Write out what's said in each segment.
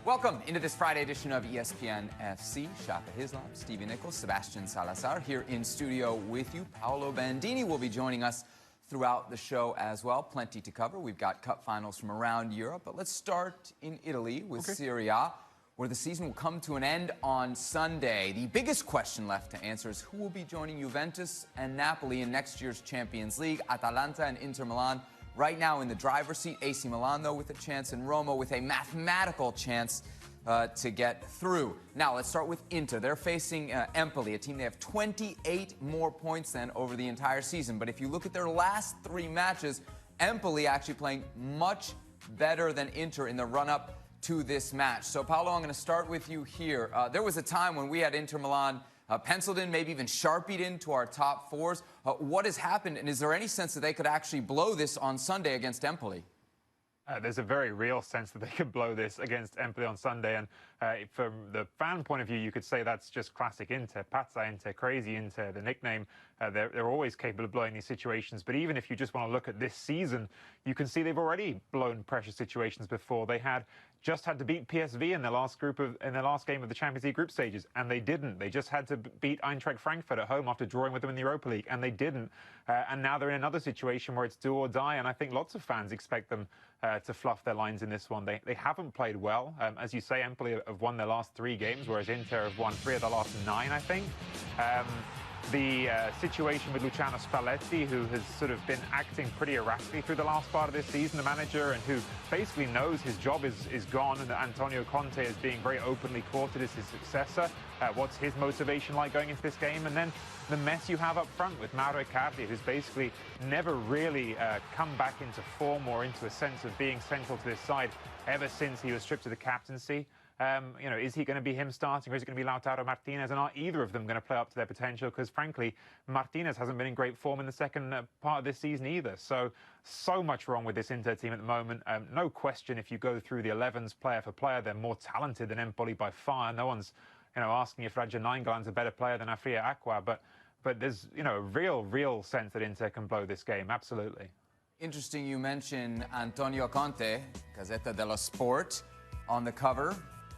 Welcome into this Friday edition of ESPN FC. Shaka Hislop, Stevie Nichols, Sebastian Salazar here in studio with you. Paolo Bandini will be joining us throughout the show as well. Plenty to cover. We've got cup finals from around Europe, but let's start in Italy with Serie A, where the season will come to an end on Sunday. The biggest question left to answer is who will be joining Juventus and Napoli in next year's Champions League. Atalanta and Inter Milan right now in the driver's seat. AC Milan, though, with a chance, and Roma with a mathematical chance to get through. Now, let's start with Inter. They're facing Empoli, a team they have 28 more points than over the entire season. But if you look at their last three matches, Empoli actually playing much better than Inter in the run-up to this match. So, Paolo, I'm going to start with you here. There was a time when we had Inter Milan penciled in, maybe even sharpied into our top fours. What has happened, and is there any sense that they could actually blow this on Sunday against Empoli? There's a very real sense that they could blow this against Empoli on Sunday, and from the fan point of view, you could say that's just classic Inter, Pazza Inter, crazy Inter, the nickname. They're always capable of blowing these situations, but even if you just want to look at this season, you can see they've already blown pressure situations before. They just had to beat PSV in their last game of the Champions League group stages, and they didn't. They just had to beat Eintracht Frankfurt at home after drawing with them in the Europa League, and they didn't. And now they're in another situation where it's do or die, and I think lots of fans expect them to fluff their lines in this one. They haven't played well. As you say, Empoli have won their last 3 games, whereas Inter have won 3 of the last 9, I think. The situation with Luciano Spalletti, who has sort of been acting pretty erratically through the last part of this season, the manager, and who basically knows his job is gone, and that Antonio Conte is being very openly courted as his successor. What's his motivation like going into this game? And then the mess you have up front with Mauro Icardi, who's basically never really come back into form or into a sense of being central to this side ever since he was stripped of the captaincy. Is he going to be him starting, or is it going to be Lautaro Martinez? And are either of them going to play up to their potential? Because, frankly, Martinez hasn't been in great form in the second part of this season either. So much wrong with this Inter team at the moment. No question, if you go through the 11s player for player, they're more talented than Empoli by far. No one's, asking if Raja Nainggolan's a better player than Afria Aqua. But there's, a real sense that Inter can blow this game. Absolutely. Interesting you mention Antonio Conte, Gazzetta dello Sport, on the cover,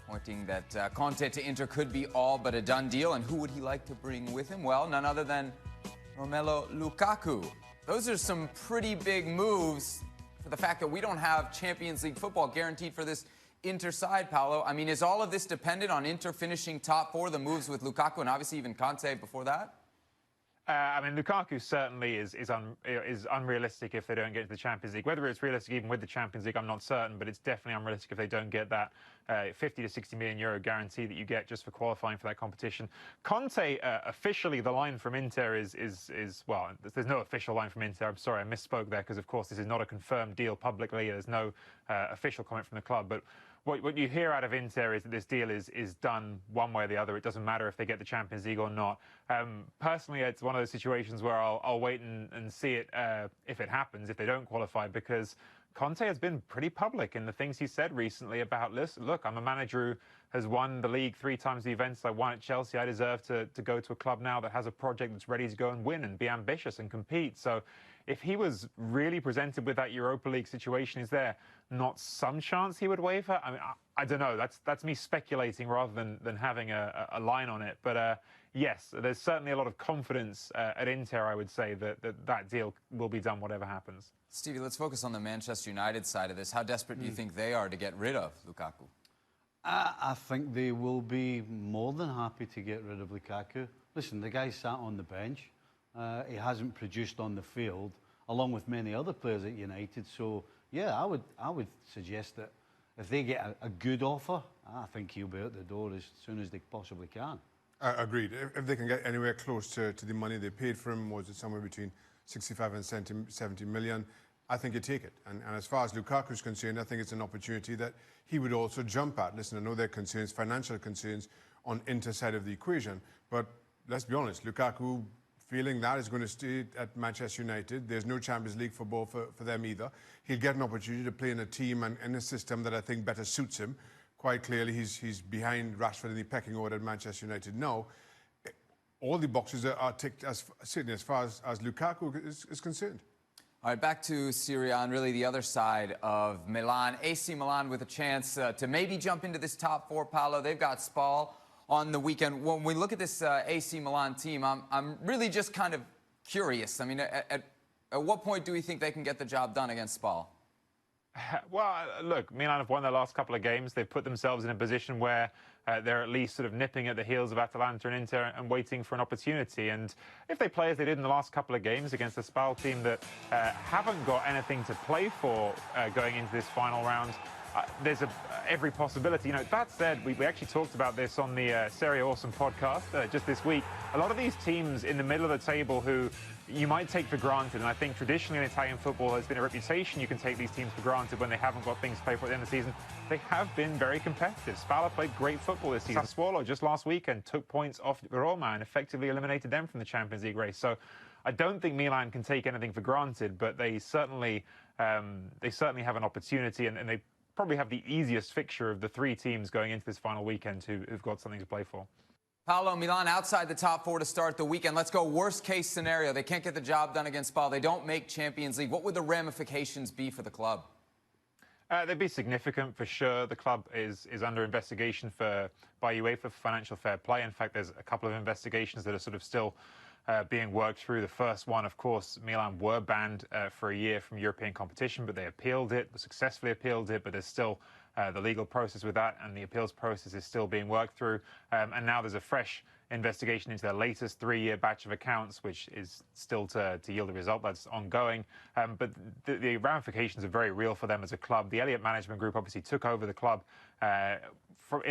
pointing that Conte to Inter could be all but a done deal. And who would he like to bring with him? Well, none other than Romelu Lukaku. Those are some pretty big moves for the fact that we don't have Champions League football guaranteed for this Inter side, Paolo. I mean, is all of this dependent on Inter finishing top 4, the moves with Lukaku, and obviously even Conte before that? Lukaku certainly is unrealistic if they don't get to the Champions League. Whether it's realistic even with the Champions League, I'm not certain, but it's definitely unrealistic if they don't get that 50 to 60 million euro guarantee that you get just for qualifying for that competition. Conte, officially, the line from Inter is well, there's no official line from Inter. I'm sorry, I misspoke there, because of course this is not a confirmed deal publicly. There's no official comment from the club, but what you hear out of Inter is that this deal is done one way or the other. It doesn't matter if they get the Champions League or not. Personally, it's one of those situations where I'll wait and see it if it happens, if they don't qualify, because Conte has been pretty public in the things he said recently about, look, I'm a manager who has won the league 3 times the events I won at Chelsea. I deserve to go to a club now that has a project that's ready to go and win and be ambitious and compete. So if he was really presented with that Europa League situation, is there not some chance he would waver? I mean, I don't know. That's me speculating rather than having a line on it. But yes, there's certainly a lot of confidence at Inter, I would say, that deal will be done whatever happens. Stevie, let's focus on the Manchester United side of this. How desperate do you think they are to get rid of Lukaku? I think they will be more than happy to get rid of Lukaku. Listen, the guy sat on the bench. He hasn't produced on the field, along with many other players at United. So, yeah, I would suggest that if they get a good offer, I think he'll be out the door as soon as they possibly can. Agreed. If they can get anywhere close to the money they paid for him, was it somewhere between 65 and 70 million, I think you take it. And as far as Lukaku is concerned, I think it's an opportunity that he would also jump at. Listen, I know there are concerns, financial concerns on Inter side of the equation, but let's be honest, Lukaku feeling that is going to stay at Manchester United. There's no Champions League football for them either. He'll get an opportunity to play in a team and in a system that I think better suits him. Quite clearly, he's behind Rashford in the pecking order at Manchester United now. All the boxes are ticked, certainly as far as Lukaku is concerned. All right, back to Serie A and really the other side of Milan. AC Milan with a chance to maybe jump into this top four, Paolo. They've got Spal on the weekend. When we look at this AC Milan team, I'm really just kind of curious. I mean, at what point do we think they can get the job done against Spal? Well, look, Milan have won their last couple of games. They've put themselves in a position where they're at least sort of nipping at the heels of Atalanta and Inter and waiting for an opportunity. And if they play as they did in the last couple of games against the Spal team that haven't got anything to play for going into this final round, there's every possibility. You know, that said, we actually talked about this on the Serie Awesome podcast just this week. A lot of these teams in the middle of the table who you might take for granted, and I think traditionally in Italian football there's been a reputation you can take these teams for granted when they haven't got things to play for at the end of the season. They have been very competitive. Spal played great football this season. Sassuolo just last weekend took points off Roma and effectively eliminated them from the Champions League race. So I don't think Milan can take anything for granted, but they certainly have an opportunity, and they probably have the easiest fixture of the three teams going into this final weekend who've got something to play for. Paolo, Milan outside the top four to start the weekend. Let's go worst case scenario. They can't get the job done against Spal. They don't make Champions League. What would the ramifications be for the club? They'd be significant for sure. The club is under investigation by UEFA for financial fair play. In fact, there's a couple of investigations that are sort of still being worked through. The first one, of course, Milan were banned for a year from European competition, but they appealed it, successfully appealed it, but there's still the legal process with that, and the appeals process is still being worked through. And now there's a fresh investigation into their latest 3-year batch of accounts, which is still to yield a result. That's ongoing. But the ramifications are very real for them as a club. The Elliott Management Group obviously took over the club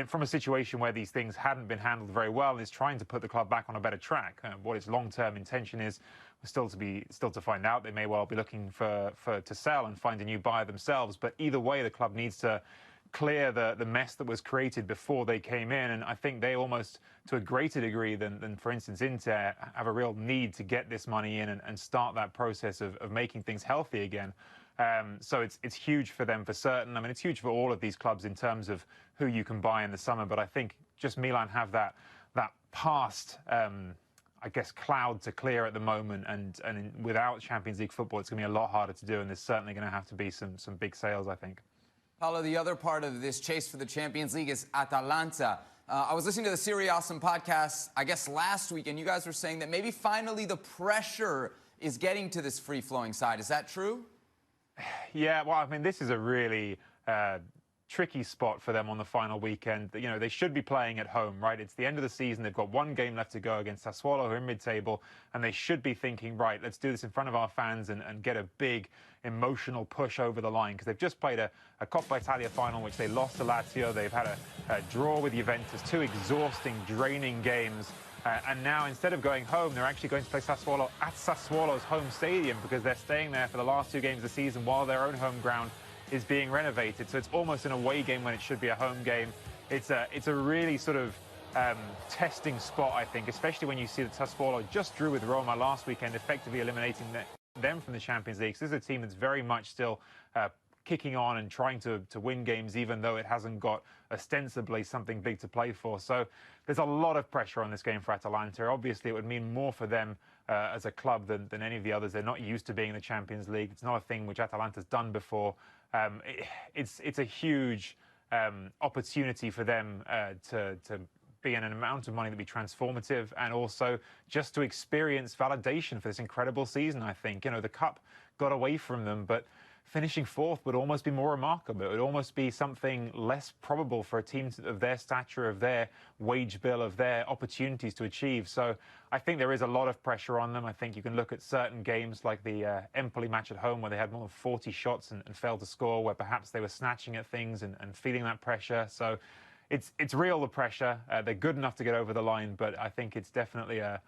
from a situation where these things hadn't been handled very well, and is trying to put the club back on a better track. What its long-term intention is still to find out. They may well be looking to sell and find a new buyer themselves. But either way, the club needs to clear the mess that was created before they came in, and I think they almost, to a greater degree than for instance Inter, have a real need to get this money in and start that process of making things healthy again. So it's huge for them for certain. I mean, it's huge for all of these clubs in terms of who you can buy in the summer, but I think just Milan have that past I guess cloud to clear at the moment, and without Champions League football it's going to be a lot harder to do, and there's certainly going to have to be some big sales, I think. Paolo, the other part of this chase for the Champions League is Atalanta. I was listening to the Serie Awesome podcast, I guess, last week, and you guys were saying that maybe finally the pressure is getting to this free-flowing side. Is that true? Yeah, well, I mean, this is a really tricky spot for them on the final weekend. You know, they should be playing at home, right? It's the end of the season. They've got one game left to go against Sassuolo, who are in mid-table, and they should be thinking, right, let's do this in front of our fans and get a big emotional push over the line, because they've just played a Coppa Italia final, which they lost to Lazio. They've had a draw with Juventus, 2 exhausting, draining games. And now, instead of going home, they're actually going to play Sassuolo at Sassuolo's home stadium, because they're staying there for the last 2 games of the season while their own home ground is being renovated. So it's almost an away game when it should be a home game. It's a really sort of testing spot, I think, especially when you see that Sassuolo just drew with Roma last weekend, effectively eliminating them from the Champions League. So this is a team that's very much still kicking on and trying to win games, even though it hasn't got ostensibly something big to play for. So there's a lot of pressure on this game for Atalanta. Obviously, it would mean more for them as a club than any of the others. They're not used to being in the Champions League. It's not a thing which Atalanta's done before. It's a huge opportunity for them to be in an amount of money that be transformative, and also just to experience validation for this incredible season. I think, you know, the cup got away from them, but finishing 4th would almost be more remarkable. It would almost be something less probable for a team of their stature, of their wage bill, of their opportunities to achieve. So I think there is a lot of pressure on them. I think you can look at certain games like the Empoli match at home, where they had more than 40 shots and failed to score, where perhaps they were snatching at things and feeling that pressure. So it's real, the pressure. They're good enough to get over the line, but I think it's definitely a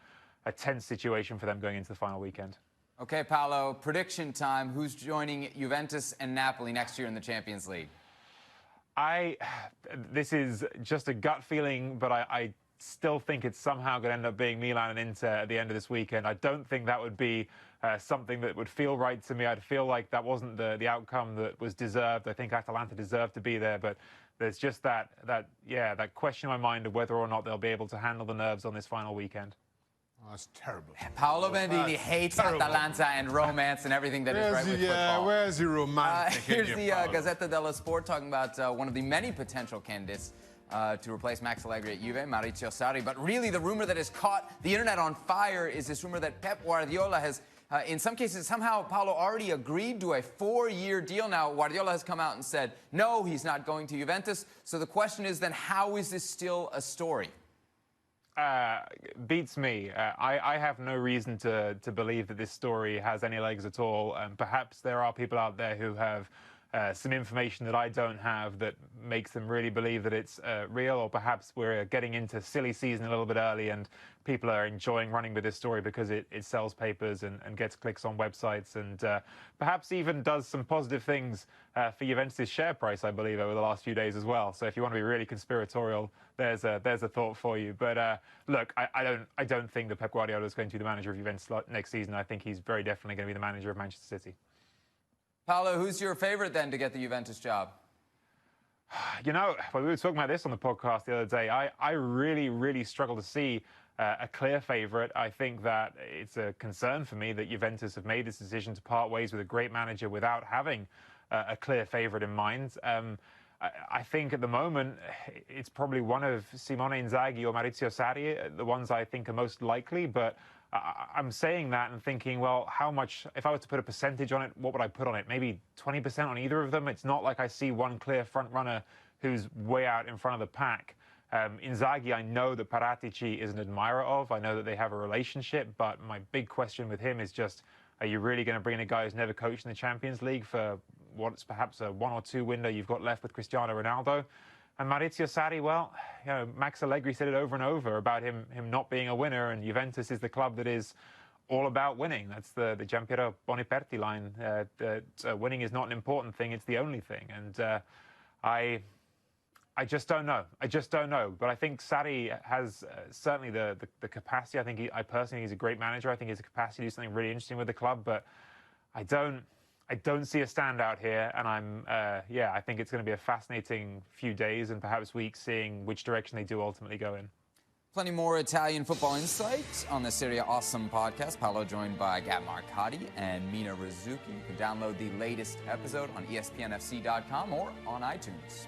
tense situation for them going into the final weekend. Okay, Paolo, prediction time. Who's joining Juventus and Napoli next year in the Champions League? This is just a gut feeling, but I still think it's somehow going to end up being Milan and Inter at the end of this weekend. I don't think that would be something that would feel right to me. I'd feel like that wasn't the outcome that was deserved. I think Atalanta deserved to be there, but there's just that question in my mind of whether or not they'll be able to handle the nerves on this final weekend. That's terrible. Paolo Bandini hates Atalanta and romance and everything that is right with football. Where's the romantic? Here's the Gazzetta dello Sport talking about one of the many potential candidates to replace Max Allegri at Juve, Maurizio Sarri. But really, the rumor that has caught the internet on fire is this rumor that Pep Guardiola has, in some cases, somehow Paolo already agreed to a 4-year deal. Now, Guardiola has come out and said, no, he's not going to Juventus. So the question is then, how is this still a story? Beats me. I have no reason to believe that this story has any legs at all. Perhaps there are people out there who have some information that I don't have that makes them really believe that it's real, or perhaps we're getting into silly season a little bit early and people are enjoying running with this story because it sells papers and gets clicks on websites, and perhaps even does some positive things for Juventus' share price, I believe, over the last few days as well. So if you want to be really conspiratorial, there's a thought for you. But look, I don't think that Pep Guardiola is going to be the manager of Juventus next season. I think he's very definitely going to be the manager of Manchester City. Paolo, who's your favorite then to get the Juventus job? You know, we were talking about this on the podcast the other day. I really, really struggle to see a clear favourite. I think that it's a concern for me that Juventus have made this decision to part ways with a great manager without having a clear favourite in mind. I think at the moment it's probably one of Simone Inzaghi or Maurizio Sarri, the ones I think are most likely, but I'm saying that and thinking, well, how much, if I were to put a percentage on it, what would I put on it? Maybe 20% on either of them. It's not like I see one clear front runner who's way out in front of the pack. Inzaghi, I know that Paratici is an admirer of. I know that they have a relationship, but my big question with him is just, are you really going to bring in a guy who's never coached in the Champions League for what's perhaps a 1 or 2 window you've got left with Cristiano Ronaldo? And Maurizio Sarri, well, you know, Max Allegri said it over and over about him not being a winner, and Juventus is the club that is all about winning. That's the Giampiero Boniperti line. That winning is not an important thing; it's the only thing. And I just don't know. I just don't know. But I think Sarri has certainly the capacity. I personally think he's a great manager. I think he has the capacity to do something really interesting with the club. But I don't see a standout here, and I think it's going to be a fascinating few days and perhaps weeks seeing which direction they do ultimately go in. Plenty more Italian football insight on the Serie A Awesome podcast. Paolo joined by Gab Marcotti and Mina Rizuki. You can download the latest episode on ESPNFC.com or on iTunes.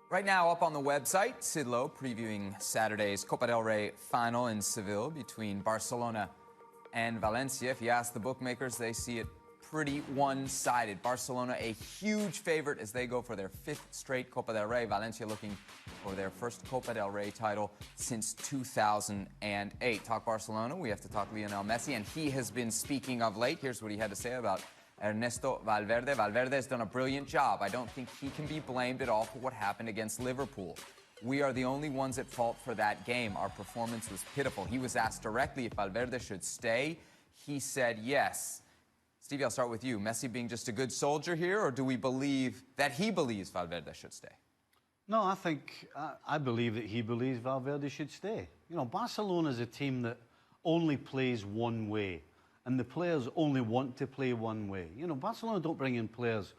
Right now, up on the website, Sid Lowe previewing Saturday's Copa del Rey final in Seville between Barcelona and Valencia. If you ask the bookmakers, they see it pretty one-sided. Barcelona a huge favorite as they go for their 5th straight Copa del Rey. Valencia looking for their first Copa del Rey title since 2008. Talk Barcelona, we have to talk Lionel Messi, and he has been speaking of late. Here's what he had to say about Ernesto Valverde. Valverde has done a brilliant job. I don't think he can be blamed at all for what happened against Liverpool. We are the only ones at fault for that game. Our performance was pitiful. He was asked directly if Valverde should stay. He said yes. Stevie, I'll start with you. Messi being just a good soldier here, or do we believe that he believes Valverde should stay? No, I believe that he believes Valverde should stay. You know, Barcelona is a team that only plays one way, and the players only want to play one way. You know, Barcelona don't bring in players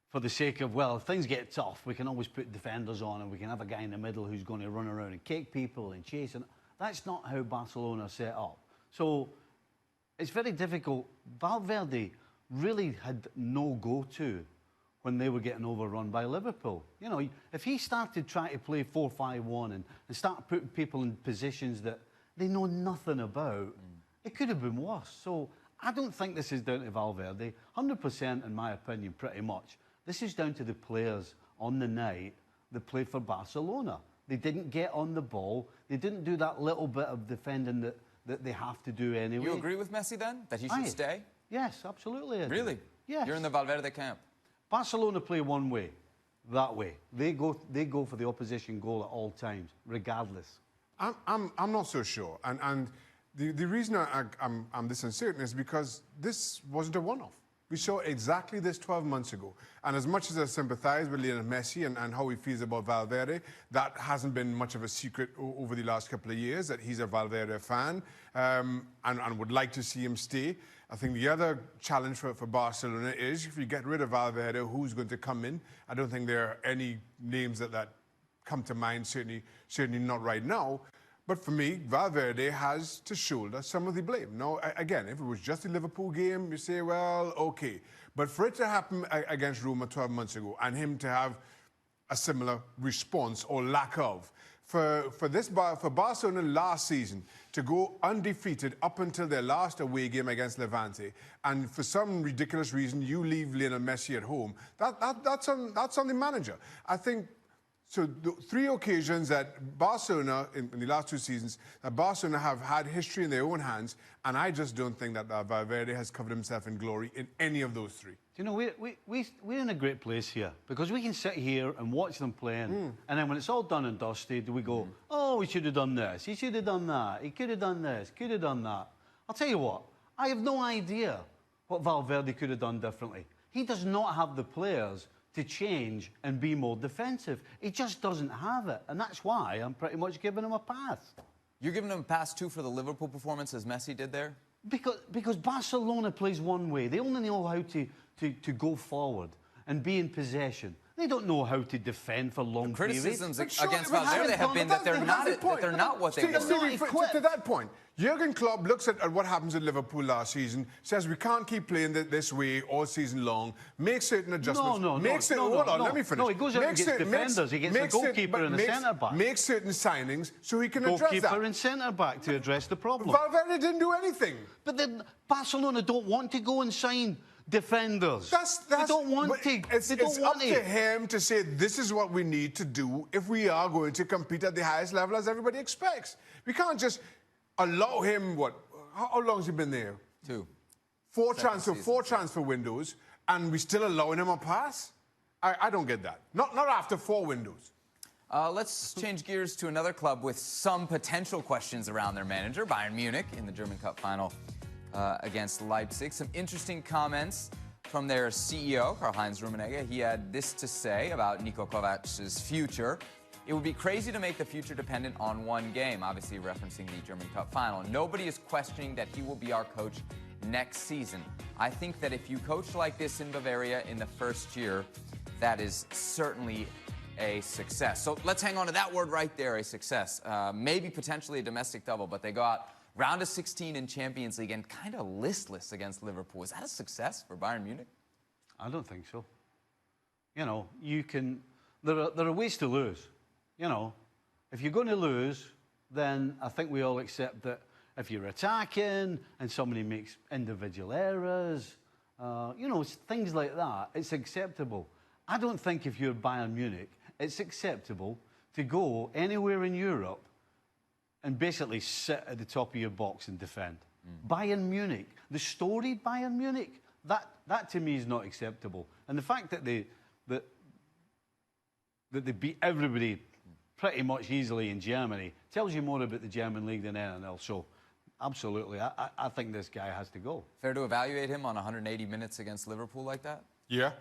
for the sake of, well, if things get tough, we can always put defenders on and we can have a guy in the middle who's going to run around and kick people and chase. And that's not how Barcelona are set up. So it's very difficult. Valverde really had no go-to when they were getting overrun by Liverpool. You know, if he started trying to play 4-5-1 and start putting people in positions that they know nothing about, it could have been worse. So I don't think this is down to Valverde. 100%, in my opinion, pretty much. This is down to the players on the night that played for Barcelona. They didn't get on the ball. They didn't do that little bit of defending that they have to do anyway. You agree with Messi then, that he should stay? Yes, absolutely. I do. Really? Yes. You're in the Valverde camp? Barcelona play one way, that way. They go for the opposition goal at all times, regardless. I'm not so sure. And the reason I'm this uncertain is because this wasn't a one-off. We saw exactly this 12 months ago. And as much as I sympathize with Lionel Messi and how he feels about Valverde, that hasn't been much of a secret over the last couple of years, that he's a Valverde fan and would like to see him stay. I think the other challenge for Barcelona is if you get rid of Valverde, who's going to come in? I don't think there are any names that come to mind, certainly not right now. But for me, Valverde has to shoulder some of the blame. Now, again, if it was just a Liverpool game, you say, well, okay. But for it to happen against Roma 12 months ago and him to have a similar response or lack of, for Barcelona last season to go undefeated up until their last away game against Levante, and for some ridiculous reason you leave Lionel Messi at home, that's on the manager. I think. So the 3 occasions that Barcelona, in the last 2 seasons, that Barcelona have had history in their own hands, and I just don't think that Valverde has covered himself in glory in any of those 3. You know, we're in a great place here, because we can sit here and watch them playing, and then when it's all done and dusted, we go, oh, we should have done this, he should have done that, he could have done this, could have done that. I'll tell you what, I have no idea what Valverde could have done differently. He does not have the players to change and be more defensive. He just doesn't have it, and that's why I'm pretty much giving him a pass. You're giving him a pass, too, for the Liverpool performance, as Messi did there? Because Barcelona plays one way. They only know how to go forward and be in possession. They don't know how to defend for long periods. Criticisms against Valverde have been that they're not what they were. To that point, Jurgen Klopp looks at what happens at Liverpool last season, says we can't keep playing this way all season long, makes certain adjustments. Hold on, let me finish. No, he goes out and gets defenders. He gets the goalkeeper and the centre-back. Makes certain signings so he can address that. Goalkeeper and centre-back to address the problem. Valverde didn't do anything. But then Barcelona don't want to go and sign defenders. They don't want to. It's up to him to say this is what we need to do if we are going to compete at the highest level as everybody expects. We can't just allow him, how long has he been there? 2. 4 transfer windows, and we still allowing him a pass? I don't get that. Not after 4 windows. Let's change gears to another club with some potential questions around their manager, Bayern Munich, in the German Cup final against Leipzig. Some interesting comments from their CEO, Karl-Heinz Rummenigge. He had this to say about Niko Kovac's future. It would be crazy to make the future dependent on one game, obviously referencing the German Cup final. Nobody is questioning that he will be our coach next season. I think that if you coach like this in Bavaria in the first year, that is certainly a success. So let's hang on to that word right there, a success. Maybe potentially a domestic double, but they go out round of 16 in Champions League and kind of listless against Liverpool. Is that a success for Bayern Munich? I don't think so. You know, you can... There are ways to lose. You know, if you're going to lose, then I think we all accept that if you're attacking and somebody makes individual errors, you know, things like that, it's acceptable. I don't think if you're Bayern Munich, it's acceptable to go anywhere in Europe and basically sit at the top of your box and defend. Bayern Munich, the storied Bayern Munich, that to me is not acceptable. And the fact that they beat everybody pretty much easily in Germany tells you more about the German league than anything else. So, absolutely, I think this guy has to go. Fair to evaluate him on 180 minutes against Liverpool like that? Yeah.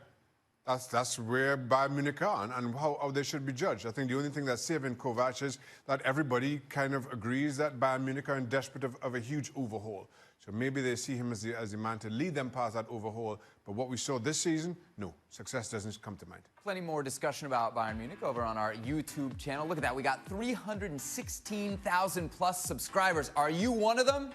That's where Bayern Munich are and how they should be judged. I think the only thing that's saving Kovac is that everybody kind of agrees that Bayern Munich are in desperate of a huge overhaul. So maybe they see him as the man to lead them past that overhaul. But what we saw this season, no, success doesn't come to mind. Plenty more discussion about Bayern Munich over on our YouTube channel. Look at that. We got 316,000 plus subscribers. Are you one of them?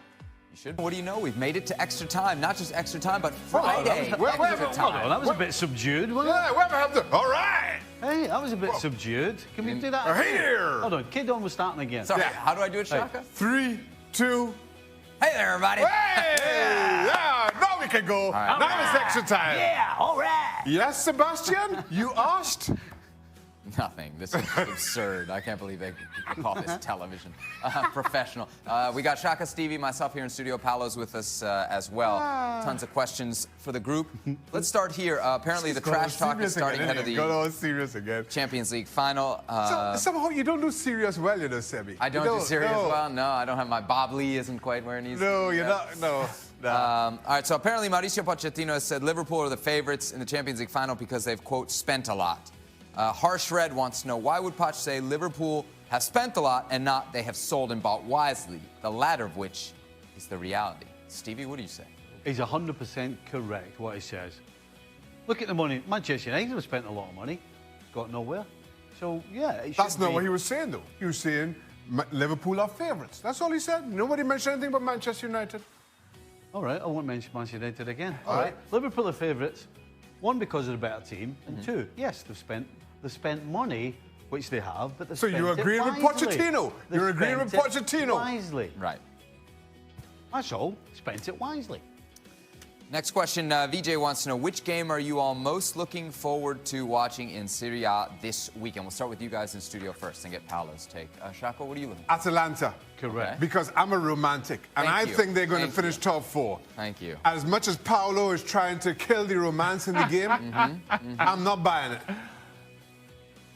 What do you know? We've made it to extra time. Not just extra time, but Friday. That was a bit subdued, wasn't it? Yeah, whatever happened? All right. Hey, that was a bit subdued. Can we do that? Here. Hold on, Kid On was starting again. Sorry, how do I do it, Shaka? 3, 2. Hey there, everybody. Hey! Yeah, now we can go. Right. Now it's extra time. Yeah, all right. Yes, Sebastian, you asked? Nothing. This is absurd. I can't believe they call this television. Professional. We got Shaka, Stevie, myself here in studio. Paolo's with us as well. Tons of questions for the group. Let's start here. Apparently, the trash talk is starting ahead of the serious again. Champions Legue final. Somehow you don't do serious well, you know, Sebi. I don't do serious well. No, I don't have my Bob Lee isn't quite where it needs to be. No, you're not. No. All right, so apparently Mauricio Pochettino has said Liverpool are the favorites in the Champions League final because they've, quote, spent a lot. Harsh Red wants to know, why would Poch say Liverpool have spent a lot and not they have sold and bought wisely, the latter of which is the reality? Stevie, what do you say? He's 100% correct, what he says. Look at the money. Manchester United have spent a lot of money, got nowhere. So, yeah, it That's not what he was saying, though. He was saying Liverpool are favourites. That's all he said. Nobody mentioned anything about Manchester United. All right, I won't mention Manchester United again. All right. Liverpool are favourites. One, because they're a better team, and two, yes, they've spent money, which they have, but they've So spent you're agreeing with Pochettino? You're agreeing with Pochettino? Wisely. Right. That's all. Spent it wisely. Next question, VJ wants to know, which game are you all most looking forward to watching in Serie A this weekend? We'll start with you guys in studio first and get Paolo's take. Shako, what are you looking for? Atalanta. Correct. Okay. Because I'm a romantic, and I think they're going to finish top 4. Thank you. As much as Paolo is trying to kill the romance in the game, I'm not buying it.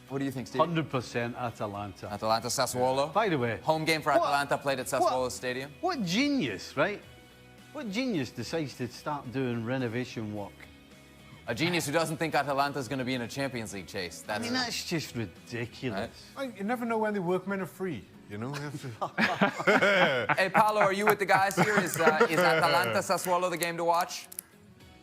What do you think, Steve? 100% Atalanta. Atalanta Sassuolo. By the way, Home game for Atalanta, played at Sassuolo Stadium. What genius, right? What genius decides to start doing renovation work? A genius who doesn't think Atalanta's going to be in a Champions League chase. I mean, that's just ridiculous. Well, you never know when the workmen are free, you know? Hey, Paolo, are you with the guys here? Is Atalanta Sassuolo the game to watch?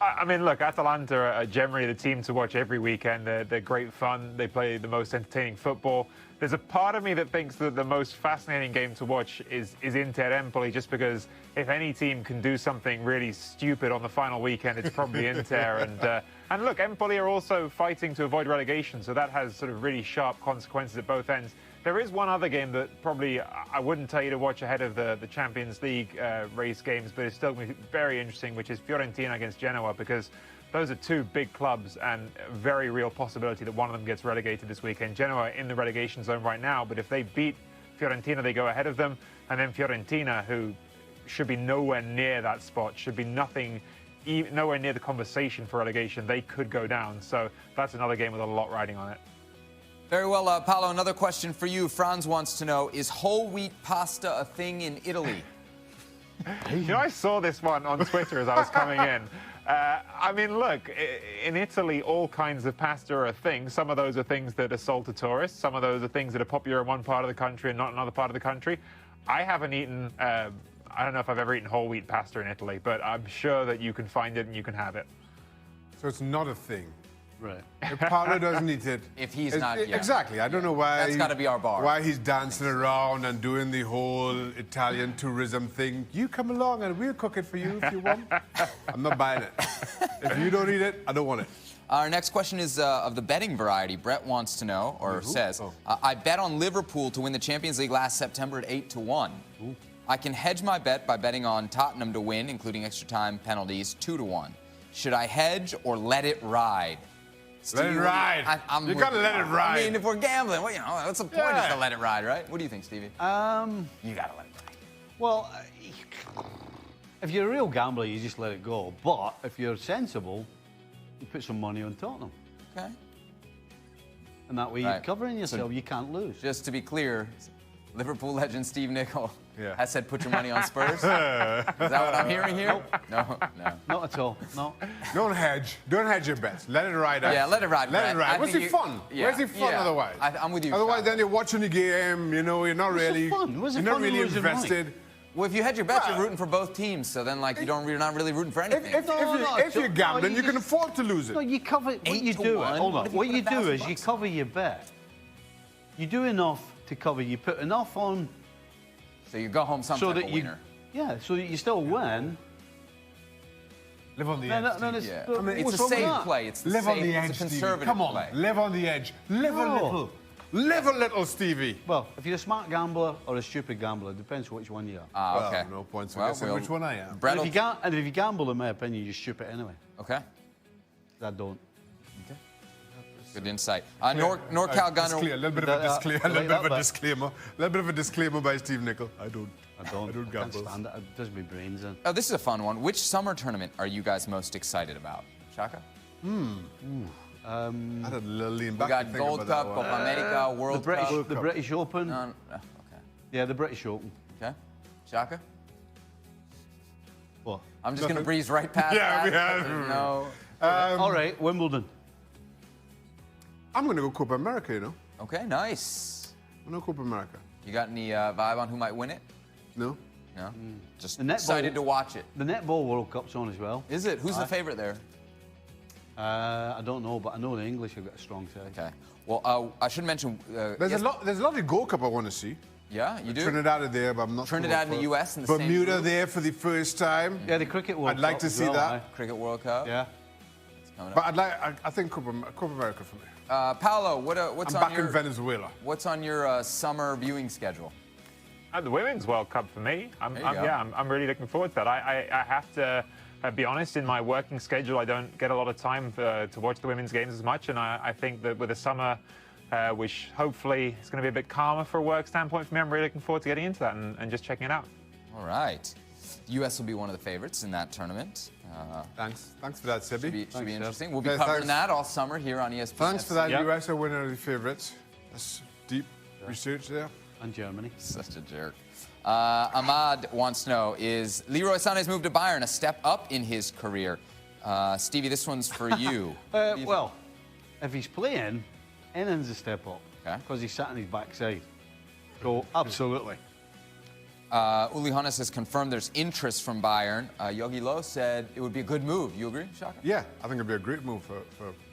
I mean, look, Atalanta are generally the team to watch every weekend. They're great fun. They play the most entertaining football. There's a part of me that thinks that the most fascinating game to watch is Inter Empoli, just because if any team can do something really stupid on the final weekend, it's probably Inter. And look, Empoli are also fighting to avoid relegation, so that has sort of really sharp consequences at both ends. There is one other game that probably I wouldn't tell you to watch ahead of the Champions League race games, but it's still going to be very interesting, which is Fiorentina against Genoa, because those are two big clubs and a very real possibility that one of them gets relegated this weekend. Genoa are in the relegation zone right now, but if they beat Fiorentina, they go ahead of them. And then Fiorentina, who should be nowhere near that spot, should be nowhere near the conversation for relegation, they could go down. So that's another game with a lot riding on it. Very well, Paolo, another question for you. Franz wants to know, is whole wheat pasta a thing in Italy? You know, I saw this one on Twitter as I was coming in. I mean, look, in Italy, all kinds of pasta are a thing. Some of those are things that are sold to tourists. Some of those are things that are popular in one part of the country and not another part of the country. I haven't eaten, I don't know if I've ever eaten whole wheat pasta in Italy, but I'm sure that you can find it and you can have it. So it's not a thing. Right. If Paolo doesn't eat it... If he's not... Yeah. Exactly. I don't know why... That's got to be our bar. Why he's dancing around and doing the whole Italian tourism thing. You come along and we'll cook it for you if you want. I'm not buying it. If you don't eat it, I don't want it. Our next question is of the betting variety. Brett wants to know, or says, I bet on Liverpool to win the Champions League last September at 8-1. Ooh. I can hedge my bet by betting on Tottenham to win, including extra time penalties, 2-1. Should I hedge or let it ride? Steve, Let it ride. You got to let it ride. I mean, if we're gambling, well, you know, what's the point? Is to let it ride, right? What do you think, Stevie? You got to let it ride. Well, if you're a real gambler, you just let it go. But if you're sensible, you put some money on Tottenham. Okay. And that way you're covering yourself. You can't lose. Just to be clear, Liverpool legend Steve Nicol has said put your money on Spurs. Is that what I'm hearing here? No. Not at all. No. Don't hedge. Don't hedge your bets. Let it ride out. Yeah, let it ride. Let it ride. Where's the fun? Yeah, Where's the fun otherwise? I'm with you. Otherwise, Sean. then you're watching the game, you know, you're not really... What's the fun? What's the you're not fun really in losing invested. money? Well, if you hedge your bets, you're rooting for both teams. So then, like, you're not really rooting for anything. If you're gambling, you can afford to lose it. No, you cover... What you do... 8-1? Hold on. What you do is $1,000? you cover your bet. You do enough to cover. You put enough on... So you go home some type of winner. Yeah, so that you still win. Live on the edge. Yeah. I mean, it's a safe play. It's the Live safe, on the edge, it's a Stevie. conservative Come on, play. live on the edge. Live a little. Live a little, Stevie. Well, if you're a smart gambler or a stupid gambler, it depends which one you are. Ah, okay. Well, no points for guessing which one I am. Brett, And if you gamble, in my opinion, you're stupid anyway. okay. I don't. Okay. Good insight. NorCal Gunner. A little bit of a disclaimer. A little bit of a disclaimer. A little bit of a disclaimer by Steve Nicol. I don't Can't gamble. stand it. It does my brains in. Oh, this is a fun one. Which summer tournament are you guys most excited about? Shaka? I had a little lean We back. got and think Gold about Cup, that Copa one. America, World Cup. The British Open. Okay. Yeah, the British Open. Okay. Shaka? What? I'm just going to breeze right past Yeah, that. we have. No. All right, Wimbledon. I'm going to go Copa America, you know. Okay, nice. I'm going to Copa America. You got any vibe on who might win it? No? No? Just The netball- excited to watch it. The Netball World Cup's on as well. Is it? Who's the favorite there? I don't know, but I know the English have got a strong side. Okay. Well, I should mention... There's a lot of Gold Cup I want to see. Yeah, you do? Trinidad are there, but I'm not Trinidad sure and the U.S. in the same Bermuda group. there for the first time. Yeah, the Cricket World I'd like Cup to as see well, that. aye. Cricket World Cup. Yeah. But I think Copa America for me. Paolo, what's I'm on back your in Venezuela. What's on your summer viewing schedule? The Women's World Cup for me. I'm really looking forward to that. I have to be honest, in my working schedule, I don't get a lot of time to watch the women's games as much, and I think that with the summer, which hopefully is going to be a bit calmer for a work standpoint for me, I'm really looking forward to getting into that and just checking it out. All right. The U.S. will be one of the favorites in that tournament. Thanks for that, Sebi. Should be interesting. We'll be covering that all summer here on ESPN. Thanks for that. Yep. US are winner of the favourites. That's deep research there. And Germany. Such a jerk. Ahmad wants to know, is Leroy Sané's move to Bayern a step up in his career? Stevie, this one's for you. Well, if he's playing, anything's a step up. Okay. Because he's sat on his backside. So, absolutely. Uli Hoeneß has confirmed there's interest from Bayern. Yogi Löw said it would be a good move. You agree, Shaka? Yeah, I think it'd be a great move for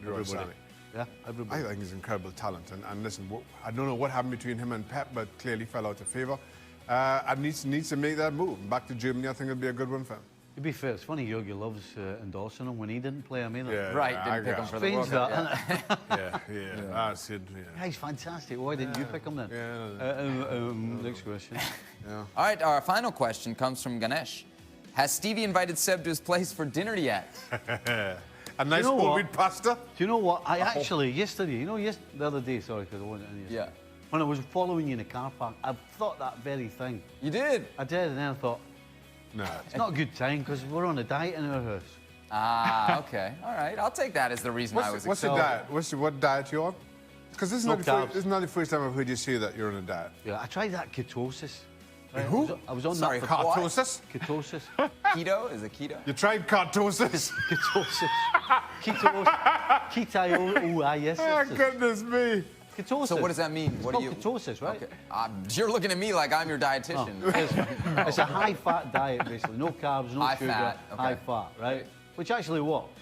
Leroy Sané. Yeah, everybody. I think he's incredible talent. And listen, I don't know what happened between him and Pep, but clearly fell out of favour. And needs to make that move. Back to Germany, I think it'd be a good one for him. To be fair, it's funny Yogi loves endorsing him when he didn't play him either. Yeah. Right, didn't pick him for the World Strange Cup. that, Yeah. isn't it? Yeah. That's it. Yeah, Yeah. he's fantastic. Why didn't you pick him then? Yeah. Next question. All right, our final question comes from Ganesh. Has Stevie invited Seb to his place for dinner yet? A nice know whole what? wheat pasta. Do you know what? I actually, yesterday, the other day, sorry, because I wasn't in yesterday. Yeah. When I was following you in the car park, I thought that very thing. You did? I did, and then I thought, No. it's not a good time because we're on a diet in our house. Ah, okay. All right, I'll take that as the reason I was What's the excited. diet? What diet you on? Because this is No not carbs. this is not the first time I've heard you say that you're on a diet. Yeah, I tried that ketosis. Right? Who? I was on Sorry, that for what? Cartosis? ketosis. Keto? Is it keto? You tried cartosis? Ketosis. Keto-O-I-S. Oh, goodness me. Ketosis. So what does that mean? It's What called do you? ketosis, right? Okay. You're looking at me like I'm your dietitian. It's a high-fat diet, basically. No carbs, no High sugar, fat, okay. high fat, right? Which actually works.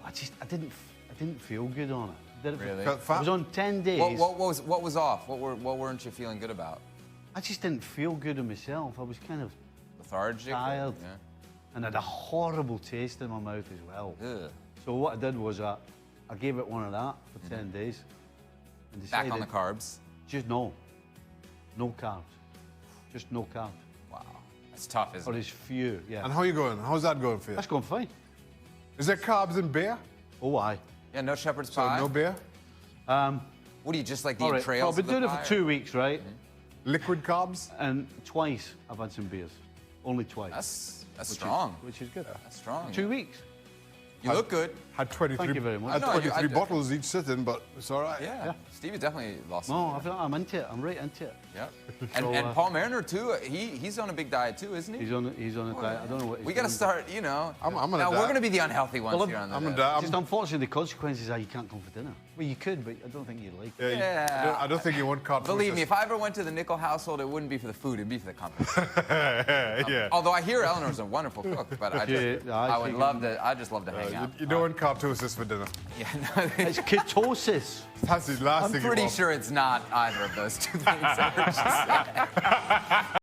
I didn't feel good on it. Did it Really? Felt I fat? was on 10 days. What was off? What weren't you feeling good about? I just didn't feel good in myself. I was kind of Lethargic? tired Yeah. and had a horrible taste in my mouth as well. Ugh. So what I did was I gave it one of that for 10 days. And Back decided on the carbs. just no carbs. Just no carbs. Wow. That's tough, isn't Or it? as few, yeah. And how are you going? How's that going for you? That's going fine. Is there carbs in beer? Oh, aye. Yeah, no shepherd's So pie. no beer? What do you just like the All right, entrails? I've been of the doing it pie, for 2 weeks, right? Liquid carbs? And twice I've had some beers. Only twice. That's strong. Which is good. That's strong. 2 weeks. You look good. Had 23, Thank you very much. Had No, you- 23 I- bottles each sitting, but it's all right. Yeah. Stevie definitely lost. No, I'm into it. I'm right into it. Yeah. So, And Paul Mariner too. He's on a big diet too, isn't he? He's on a diet. I don't know what he's We got to doing. start. You know. I'm on a now we're diet. going to be the unhealthy ones Well, here on the. I'm a diet. diet. Just unfortunately, the consequences are you can't come for dinner. Well, you could, but I don't think you'd like it. Yeah. I don't think you want cartosis. Believe me, if I ever went to the Nickel household, it wouldn't be for the food; it'd be for the company. yeah. Although I hear Eleanor's a wonderful cook, but I just, Yeah, I I would think- love to. I just love to hang out. You don't want cartosis for dinner. Yeah, no, It's ketosis. That's the last I'm thing you pretty want. sure it's not either of those two things. I just said.